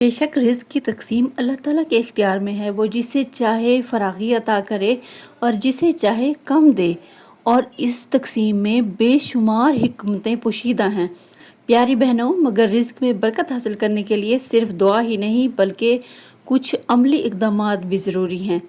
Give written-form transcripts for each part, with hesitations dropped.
بے شک رزق کی تقسیم اللہ تعالیٰ کے اختیار میں ہے۔ وہ جسے چاہے فراغی عطا کرے اور جسے چاہے کم دے، اور اس تقسیم میں بے شمار حکمتیں پوشیدہ ہیں۔ پیاری بہنوں، مگر رزق میں برکت حاصل کرنے کے لیے صرف دعا ہی نہیں بلکہ کچھ عملی اقدامات بھی ضروری ہیں۔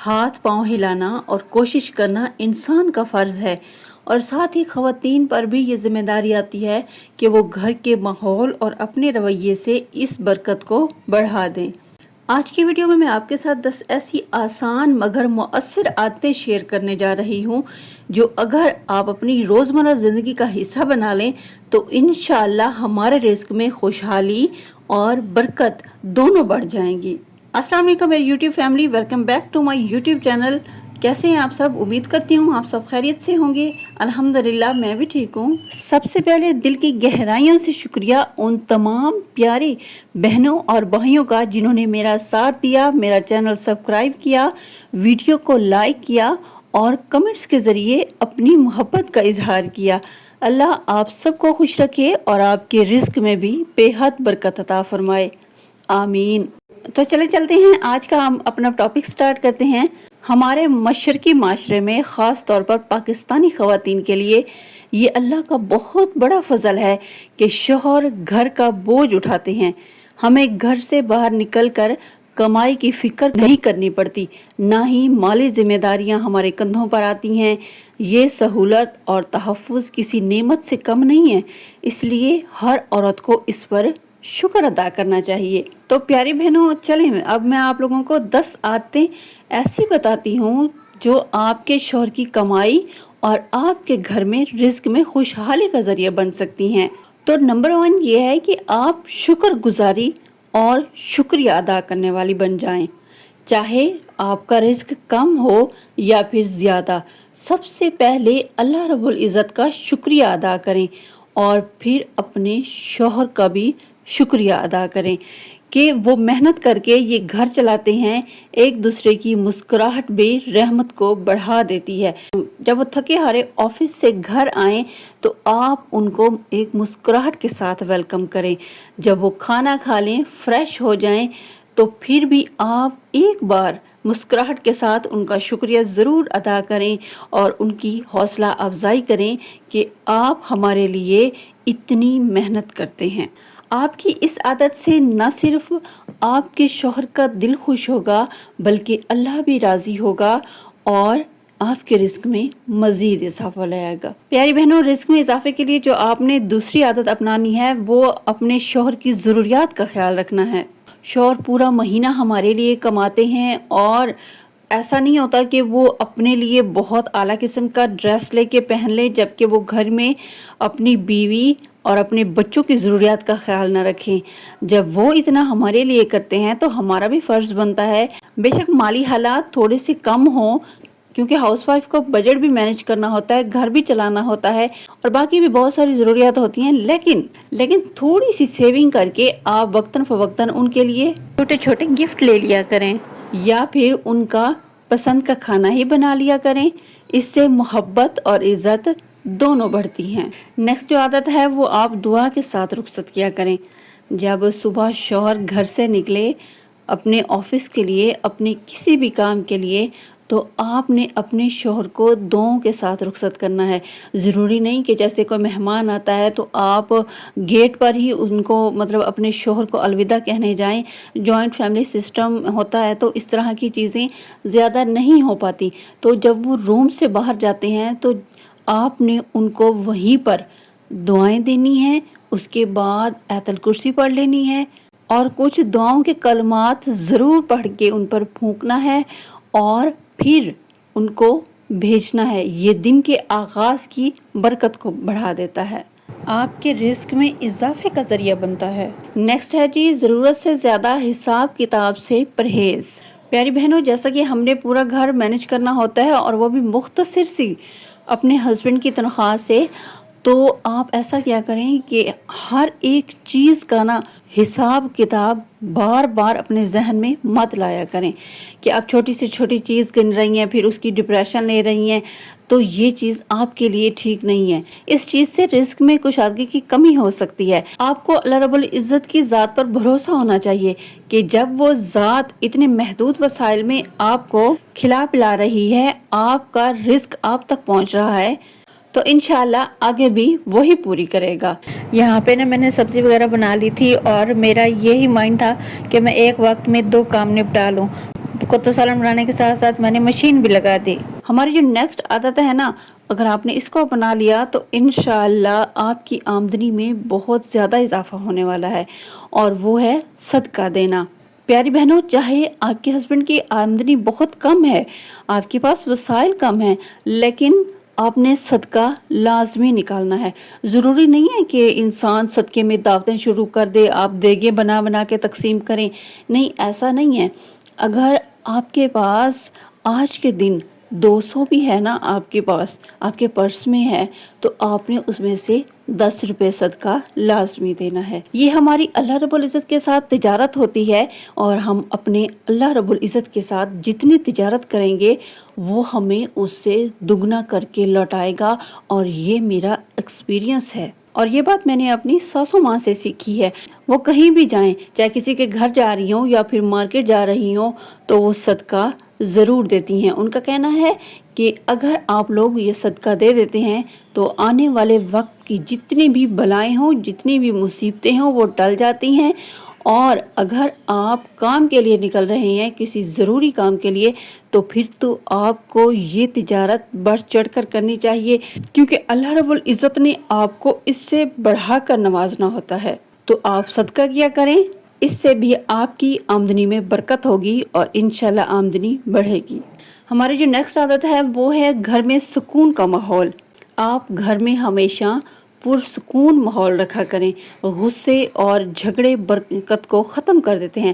ہاتھ پاؤں ہلانا اور کوشش کرنا انسان کا فرض ہے، اور ساتھ ہی خواتین پر بھی یہ ذمہ داری آتی ہے کہ وہ گھر کے ماحول اور اپنے رویے سے اس برکت کو بڑھا دیں۔ آج کی ویڈیو میں آپ کے ساتھ 10 ایسی آسان مگر مؤثر عادتیں شیئر کرنے جا رہی ہوں جو اگر آپ اپنی روزمرہ زندگی کا حصہ بنا لیں تو انشاءاللہ ہمارے رزق میں خوشحالی اور برکت دونوں بڑھ جائیں گی۔ السلام علیکم میری YouTube family, welcome back to my YouTube channel. کیسے ہیں آپ سب؟ امید کرتی ہوں آپ سب خیریت سے ہوں گے۔ الحمدللہ میں بھی ٹھیک ہوں۔ سب سے پہلے دل کی گہرائیوں سے شکریہ ان تمام پیاری بہنوں اور بھائیوں کا جنہوں نے میرا ساتھ دیا، میرا چینل سبسکرائب کیا، ویڈیو کو لائک کیا اور کمنٹس کے ذریعے اپنی محبت کا اظہار کیا۔ اللہ آپ سب کو خوش رکھے اور آپ کے رزق میں بھی بے حد برکت عطا فرمائے، آمین۔ تو چلتے ہیں، آج کا ہم اپنا ٹاپک سٹارٹ کرتے ہیں۔ ہمارے مشرقی معاشرے میں خاص طور پر پاکستانی خواتین کے لیے یہ اللہ کا بہت بڑا فضل ہے کہ شوہر گھر کا بوجھ اٹھاتے ہیں۔ ہمیں گھر سے باہر نکل کر کمائی کی فکر نہیں کرنی پڑتی، نہ ہی مالی ذمہ داریاں ہمارے کندھوں پر آتی ہیں۔ یہ سہولت اور تحفظ کسی نعمت سے کم نہیں ہے، اس لیے ہر عورت کو اس پر شکر ادا کرنا چاہیے۔ تو پیاری بہنوں، چلیں اب میں آپ لوگوں کو 10 عادتیں ایسی بتاتی ہوں جو آپ کے شوہر کی کمائی اور آپ کے گھر میں رزق میں خوشحالی کا ذریعہ بن سکتی ہیں۔ تو نمبر 1 یہ ہے کہ آپ شکر گزاری اور شکریہ ادا کرنے والی بن جائیں، چاہے آپ کا رزق کم ہو یا پھر زیادہ۔ سب سے پہلے اللہ رب العزت کا شکریہ ادا کریں اور پھر اپنے شوہر کا بھی شکریہ ادا کریں کہ وہ محنت کر کے یہ گھر چلاتے ہیں۔ ایک دوسرے کی مسکراہٹ بھی رحمت کو بڑھا دیتی ہے۔ جب وہ تھکے ہارے آفس سے گھر آئیں تو آپ ان کو ایک مسکراہٹ کے ساتھ ویلکم کریں۔ جب وہ کھانا کھا لیں، فریش ہو جائیں تو پھر بھی آپ ایک بار مسکراہٹ کے ساتھ ان کا شکریہ ضرور ادا کریں اور ان کی حوصلہ افزائی کریں کہ آپ ہمارے لیے اتنی محنت کرتے ہیں۔ آپ کی اس عادت سے نہ صرف آپ کے شوہر کا دل خوش ہوگا بلکہ اللہ بھی راضی ہوگا اور آپ کے رزق میں مزید اضافہ لائے گا۔ پیاری بہنوں، رزق میں اضافے کے لیے جو آپ نے دوسری عادت اپنانی ہے وہ اپنے شوہر کی ضروریات کا خیال رکھنا ہے۔ شوہر پورا مہینہ ہمارے لیے کماتے ہیں اور ایسا نہیں ہوتا کہ وہ اپنے لیے بہت اعلیٰ قسم کا ڈریس لے کے پہن لے جبکہ وہ گھر میں اپنی بیوی اور اپنے بچوں کی ضروریات کا خیال نہ رکھیں۔ جب وہ اتنا ہمارے لیے کرتے ہیں تو ہمارا بھی فرض بنتا ہے، بے شک مالی حالات تھوڑے سے کم ہوں کیونکہ ہاؤس وائف کو بجٹ بھی مینج کرنا ہوتا ہے، گھر بھی چلانا ہوتا ہے اور باقی بھی بہت ساری ضروریات ہوتی ہیں، لیکن تھوڑی سی سیونگ کر کے آپ وقتاً فوقتاً ان کے لیے چھوٹے چھوٹے گفٹ لے لیا کریں یا پھر ان کا پسند کا کھانا ہی بنا لیا کریں۔ اس سے محبت اور عزت دونوں بڑھتی ہیں۔ نیکسٹ جو عادت ہے وہ آپ دعا کے ساتھ رخصت کیا کریں۔ جب صبح شوہر گھر سے نکلے اپنے آفس کے لیے، اپنے کسی بھی کام کے لیے، تو آپ نے اپنے شوہر کو دعاؤں کے ساتھ رخصت کرنا ہے۔ ضروری نہیں کہ جیسے کوئی مہمان آتا ہے تو آپ گیٹ پر ہی ان کو اپنے شوہر کو الوداع کہنے جائیں۔ جوائنٹ فیملی سسٹم ہوتا ہے تو اس طرح کی چیزیں زیادہ نہیں ہو پاتی، تو جب وہ روم سے باہر جاتے ہیں تو آپ نے ان کو وہیں پر دعائیں دینی ہیں، اس کے بعد آیت الکرسی پڑھ لینی ہے اور کچھ دعاؤں کے کلمات ضرور پڑھ کے ان پر پھونکنا ہے اور پھر ان کو بھیجنا ہے۔ یہ دن کے آغاز کی برکت کو بڑھا دیتا ہے، آپ کے رزق میں اضافے کا ذریعہ بنتا ہے۔ نیکسٹ ہے جی، ضرورت سے زیادہ حساب کتاب سے پرہیز۔ پیاری بہنوں، جیسا کہ ہم نے پورا گھر مینج کرنا ہوتا ہے اور وہ بھی مختصر سی اپنے ہسبینڈ کی تنخواہ سے، تو آپ ایسا کیا کریں کہ ہر ایک چیز کا نا حساب کتاب بار بار اپنے ذہن میں مت لایا کریں کہ آپ چھوٹی سے چھوٹی چیز گن رہی ہیں پھر اس کی ڈپریشن لے رہی ہیں، تو یہ چیز آپ کے لیے ٹھیک نہیں ہے۔ اس چیز سے رزق میں کشادگی کی کمی ہو سکتی ہے۔ آپ کو اللہ رب العزت کی ذات پر بھروسہ ہونا چاہیے کہ جب وہ ذات اتنے محدود وسائل میں آپ کو کھلا پلا رہی ہے، آپ کا رزق آپ تک پہنچ رہا ہے، تو انشاءاللہ آگے بھی وہی پوری کرے گا۔ یہاں پہ نا میں نے سبزی وغیرہ بنا لی تھی اور میرا یہی مائنڈ تھا کہ میں ایک وقت میں 2 کام نپٹا لوں۔ کتو سالن بنانے کے ساتھ ساتھ میں نے مشین بھی لگا دی۔ ہماری جو نیکسٹ عادت ہے نا، اگر آپ نے اس کو اپنا لیا تو انشاءاللہ آپ کی آمدنی میں بہت زیادہ اضافہ ہونے والا ہے، اور وہ ہے صدقہ دینا۔ پیاری بہنوں، چاہے آپ کے ہسبینڈ کی آمدنی بہت کم ہے، آپ کے پاس وسائل کم ہیں، لیکن آپ نے صدقہ لازمی نکالنا ہے۔ ضروری نہیں ہے کہ انسان صدقے میں دعوتیں شروع کر دے، آپ دیگیں بنا بنا کے تقسیم کریں، نہیں، ایسا نہیں ہے۔ اگر آپ کے پاس آج کے دن 200 بھی ہے نا، آپ کے پاس، آپ کے پرس میں ہے، تو آپ نے اس میں سے 10 روپے صدقہ لازمی دینا ہے۔ یہ ہماری اللہ رب العزت کے ساتھ تجارت ہوتی ہے، اور ہم اپنے اللہ رب العزت کے ساتھ جتنی تجارت کریں گے وہ ہمیں اس سے دگنا کر کے لوٹائے گا، اور یہ میرا ایکسپیرینس ہے، اور یہ بات میں نے اپنی ساسو ماں سے سیکھی ہے۔ وہ کہیں بھی جائیں، چاہے کسی کے گھر جا رہی ہوں یا پھر مارکیٹ جا رہی ہوں، تو وہ صدقہ ضرور دیتی ہیں۔ ان کا کہنا ہے کہ اگر آپ لوگ یہ صدقہ دے دیتے ہیں تو آنے والے وقت کی جتنی بھی بلائیں ہوں، جتنی بھی مصیبتیں ہوں، وہ ٹل جاتی ہیں، اور اگر آپ کام کے لیے نکل رہے ہیں، کسی ضروری کام کے لیے، تو پھر تو آپ کو یہ تجارت بڑھ چڑھ کر کرنی چاہیے، کیونکہ اللہ رب العزت نے آپ کو اس سے بڑھا کر نوازنا ہوتا ہے۔ تو آپ صدقہ کیا کریں، اس سے بھی آپ کی آمدنی میں برکت ہوگی اور انشاءاللہ آمدنی بڑھے گی۔ ہماری جو نیکسٹ عادت ہے وہ ہے گھر میں سکون کا ماحول۔ آپ گھر میں ہمیشہ پرسکون ماحول رکھا کریں۔ غصے اور جھگڑے برکت کو ختم کر دیتے ہیں۔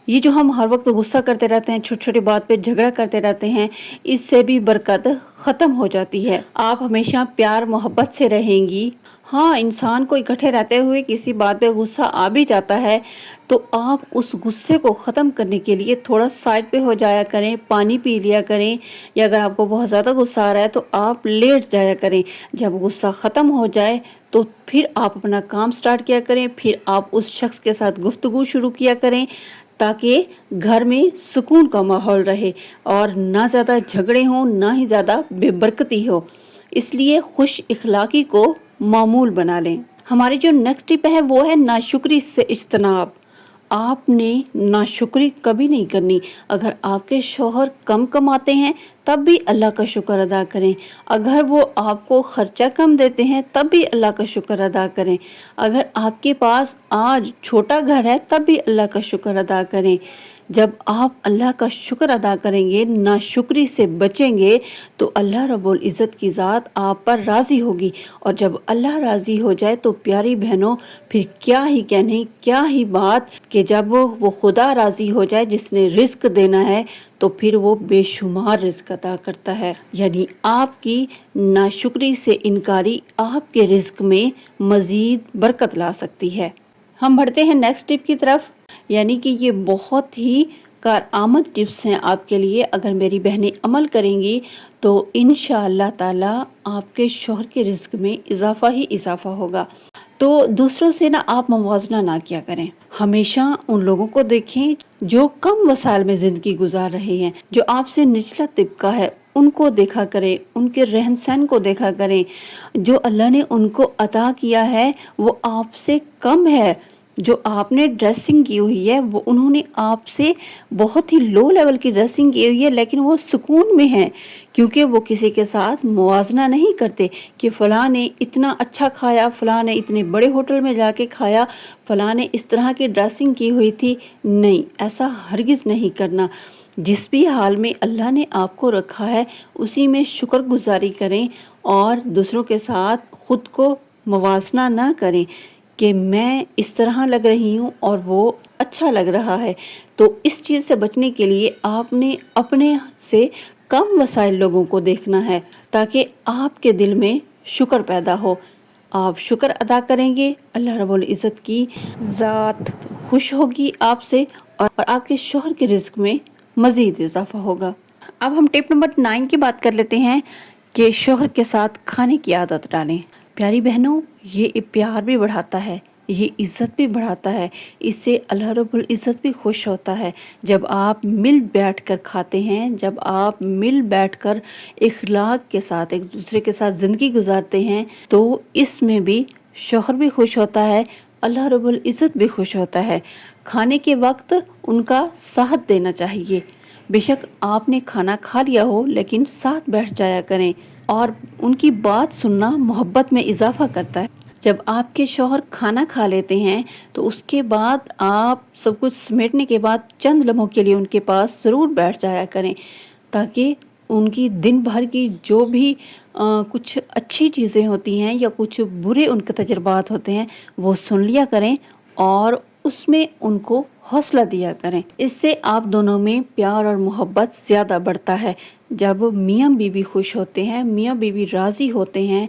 یہ جو ہم ہر وقت غصہ کرتے رہتے ہیں، چھوٹی چھوٹی بات پہ جھگڑا کرتے رہتے ہیں، اس سے بھی برکت ختم ہو جاتی ہے۔ آپ ہمیشہ پیار محبت سے رہیں گی۔ ہاں، انسان کو اکٹھے رہتے ہوئے کسی بات پہ غصہ آ بھی جاتا ہے، تو آپ اس غصے کو ختم کرنے کے لیے تھوڑا سائڈ پہ ہو جایا کریں، پانی پی لیا کریں، یا اگر آپ کو بہت زیادہ غصہ آ رہا ہے تو آپ لیٹ جایا کریں۔ جب غصہ ختم ہو جائے تو پھر آپ اپنا کام سٹارٹ کیا کریں، پھر آپ اس شخص کے ساتھ گفتگو شروع کیا کریں، تاکہ گھر میں سکون کا ماحول رہے اور نہ زیادہ جھگڑے ہوں، نہ ہی زیادہ بے برکتی ہو۔ اس لیے خوش اخلاقی کو معمول بنا لیں۔ ہماری جو نیکسٹ ٹپ ہے وہ ہے ناشکری سے اجتناب۔ آپ نے ناشکری کبھی نہیں کرنی۔ اگر آپ کے شوہر کم کماتے ہیں تب بھی اللہ کا شکر ادا کریں، اگر وہ آپ کو خرچہ کم دیتے ہیں تب بھی اللہ کا شکر ادا کریں، اگر آپ کے پاس آج چھوٹا گھر ہے تب بھی اللہ کا شکر ادا کریں۔ جب آپ اللہ کا شکر ادا کریں گے، ناشکری سے بچیں گے، تو اللہ رب العزت کی ذات آپ پر راضی ہوگی، اور جب اللہ راضی ہو جائے تو پیاری بہنوں پھر کیا ہی کہنے، کیا ہی بات، کہ جب وہ خدا راضی ہو جائے جس نے رزق دینا ہے تو پھر وہ بے شمار رزق عطا کرتا ہے۔ یعنی آپ کی ناشکری سے انکاری آپ کے رزق میں مزید برکت لا سکتی ہے۔ ہم بڑھتے ہیں نیکسٹ ٹپ کی طرف، یعنی کہ یہ بہت ہی کارآمد ٹپس ہیں آپ کے لیے۔ اگر میری بہنیں عمل کریں گی تو انشاءاللہ تعالی آپ کے شوہر کے رزق میں اضافہ ہی اضافہ ہوگا۔ تو دوسروں سے نا آپ موازنہ نہ کیا کریں، ہمیشہ ان لوگوں کو دیکھیں جو کم وسائل میں زندگی گزار رہے ہیں، جو آپ سے نچلا طبقہ ہے، ان کو دیکھا کریں، ان کے رہن سہن کو دیکھا کریں۔ جو اللہ نے ان کو عطا کیا ہے وہ آپ سے کم ہے، جو آپ نے ڈریسنگ کی ہوئی ہے وہ انہوں نے آپ سے بہت ہی لو لیول کی ڈریسنگ کی ہوئی ہے، لیکن وہ سکون میں ہیں، کیونکہ وہ کسی کے ساتھ موازنہ نہیں کرتے کہ فلاں نے اتنا اچھا کھایا، فلاں نے اتنے بڑے ہوٹل میں جا کے کھایا، فلاں نے اس طرح کی ڈریسنگ کی ہوئی تھی۔ نہیں، ایسا ہرگز نہیں کرنا۔ جس بھی حال میں اللہ نے آپ کو رکھا ہے اسی میں شکر گزاری کریں، اور دوسروں کے ساتھ خود کو موازنہ نہ کریں کہ میں اس طرح لگ رہی ہوں اور وہ اچھا لگ رہا ہے۔ تو اس چیز سے بچنے کے لیے آپ نے اپنے سے کم وسائل لوگوں کو دیکھنا ہے، تاکہ آپ کے دل میں شکر پیدا ہو۔ آپ شکر ادا کریں گے، اللہ رب العزت کی ذات خوش ہوگی آپ سے، اور آپ کے شوہر کے رزق میں مزید اضافہ ہوگا۔ اب ہم ٹپ نمبر 9 کی بات کر لیتے ہیں کہ شوہر کے ساتھ کھانے کی عادت ڈالیں۔ پیاری بہنوں، یہ پیار بھی بڑھاتا ہے، یہ عزت بھی بڑھاتا ہے، اس سے اللہ رب العزت بھی خوش ہوتا ہے۔ جب آپ مل بیٹھ کر کھاتے ہیں، جب آپ مل بیٹھ کر اخلاق کے ساتھ ایک دوسرے کے ساتھ زندگی گزارتے ہیں، تو اس میں بھی شوہر بھی خوش ہوتا ہے، اللہ رب العزت بھی خوش ہوتا ہے۔ کھانے کے وقت ان کا ساتھ دینا چاہیے، بے شک آپ نے کھانا کھا لیا ہو لیکن ساتھ بیٹھ جایا کریں، اور ان کی بات سننا محبت میں اضافہ کرتا ہے۔ جب آپ کے شوہر کھانا کھا لیتے ہیں تو اس کے بعد آپ سب کچھ سمیٹنے کے بعد چند لمحوں کے لیے ان کے پاس ضرور بیٹھ جایا کریں، تاکہ ان کی دن بھر کی جو بھی کچھ اچھی چیزیں ہوتی ہیں یا کچھ برے ان کے تجربات ہوتے ہیں وہ سن لیا کریں، اور اس میں ان کو حوصلہ دیا کریں۔ اس سے آپ دونوں میں پیار اور محبت زیادہ بڑھتا ہے۔ جب میاں بیوی خوش ہوتے ہیں، میاں بیوی راضی ہوتے ہیں،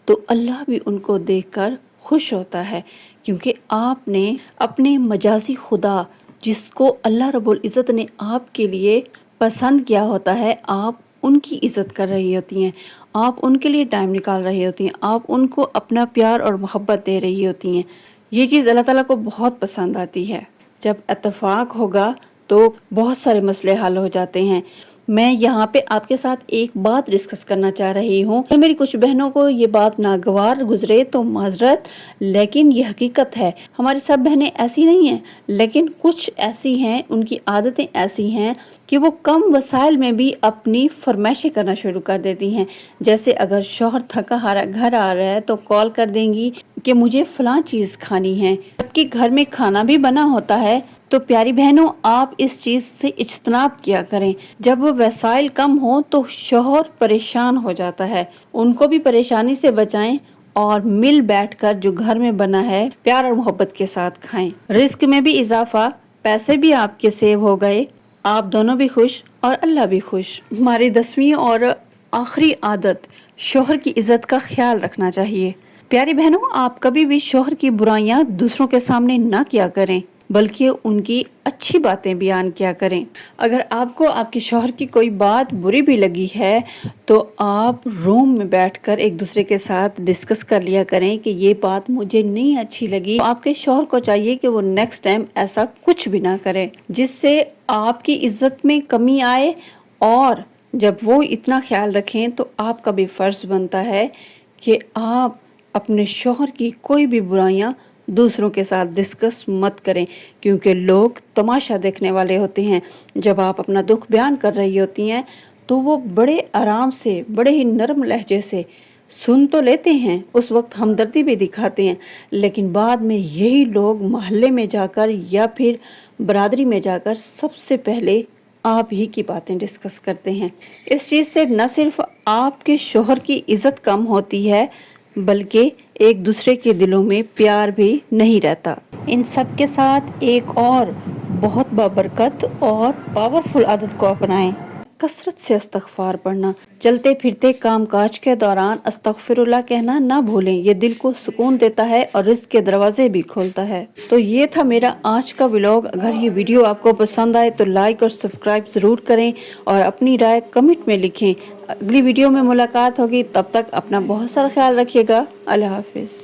تو اللہ بھی ان کو دیکھ کر خوش ہوتا ہے، کیونکہ آپ نے اپنے مجازی خدا جس کو اللہ رب العزت نے آپ کے لیے پسند کیا ہوتا ہے، آپ ان کی عزت کر رہی ہوتی ہیں، آپ ان کے لیے ٹائم نکال رہی ہوتی ہیں، آپ ان کو اپنا پیار اور محبت دے رہی ہوتی ہیں۔ یہ چیز اللہ تعالیٰ کو بہت پسند آتی ہے۔ جب اتفاق ہوگا تو بہت سارے مسئلے حل ہو جاتے ہیں۔ میں یہاں پہ آپ کے ساتھ ایک بات ڈسکس کرنا چاہ رہی ہوں، میری کچھ بہنوں کو یہ بات ناگوار گزرے تو معذرت، لیکن یہ حقیقت ہے۔ ہماری سب بہنیں ایسی نہیں ہیں، لیکن کچھ ایسی ہیں، ان کی عادتیں ایسی ہیں کہ وہ کم وسائل میں بھی اپنی فرمائشیں کرنا شروع کر دیتی ہیں۔ جیسے اگر شوہر تھکا ہارا گھر آ رہا ہے تو کال کر دیں گی کہ مجھے فلاں چیز کھانی ہے، جبکہ گھر میں کھانا بھی بنا ہوتا ہے۔ تو پیاری بہنوں، آپ اس چیز سے اجتناب کیا کریں۔ جب وسائل کم ہوں تو شوہر پریشان ہو جاتا ہے، ان کو بھی پریشانی سے بچائیں، اور مل بیٹھ کر جو گھر میں بنا ہے پیار اور محبت کے ساتھ کھائیں۔ رزق میں بھی اضافہ، پیسے بھی آپ کے سیو ہو گئے، آپ دونوں بھی خوش اور اللہ بھی خوش۔ ہماری 10ویں اور آخری عادت، شوہر کی عزت کا خیال رکھنا چاہیے۔ پیاری بہنوں، آپ کبھی بھی شوہر کی برائیاں دوسروں کے سامنے نہ کیا کریں، بلکہ ان کی اچھی باتیں بیان کیا کریں۔ اگر آپ کو آپ کے شوہر کی کوئی بات بری بھی لگی ہے تو آپ روم میں بیٹھ کر ایک دوسرے کے ساتھ ڈسکس کر لیا کریں کہ یہ بات مجھے نہیں اچھی لگی۔ آپ کے شوہر کو چاہیے کہ وہ نیکسٹ ٹائم ایسا کچھ بھی نہ کرے، جس سے آپ کی عزت میں کمی آئے، اور جب وہ اتنا خیال رکھیں تو آپ کا بھی فرض بنتا ہے کہ آپ اپنے شوہر کی کوئی بھی برائیاں دوسروں کے ساتھ ڈسکس مت کریں، کیونکہ لوگ تماشا دیکھنے والے ہوتے ہیں۔ جب آپ اپنا دکھ بیان کر رہی ہوتی ہیں تو وہ بڑے آرام سے، بڑے ہی نرم لہجے سے سن تو لیتے ہیں، اس وقت ہمدردی بھی دکھاتے ہیں، لیکن بعد میں یہی لوگ محلے میں جا کر یا پھر برادری میں جا کر سب سے پہلے آپ ہی کی باتیں ڈسکس کرتے ہیں۔ اس چیز سے نہ صرف آپ کے شوہر کی عزت کم ہوتی ہے، بلکہ ایک دوسرے کے دلوں میں پیار بھی نہیں رہتا۔ ان سب کے ساتھ ایک اور بہت بابرکت اور پاورفل عادت کو اپنائیں، کثرت سے استغفار پڑھنا۔ چلتے پھرتے کام کاج کے دوران استغفر اللہ کہنا نہ بھولیں، یہ دل کو سکون دیتا ہے اور رزق کے دروازے بھی کھولتا ہے۔ تو یہ تھا میرا آج کا ولاگ۔ اگر یہ ویڈیو آپ کو پسند آئے تو لائک اور سبسکرائب ضرور کریں، اور اپنی رائے کمنٹ میں لکھیں۔ اگلی ویڈیو میں ملاقات ہوگی، تب تک اپنا بہت سارا خیال رکھیے گا۔ اللہ حافظ۔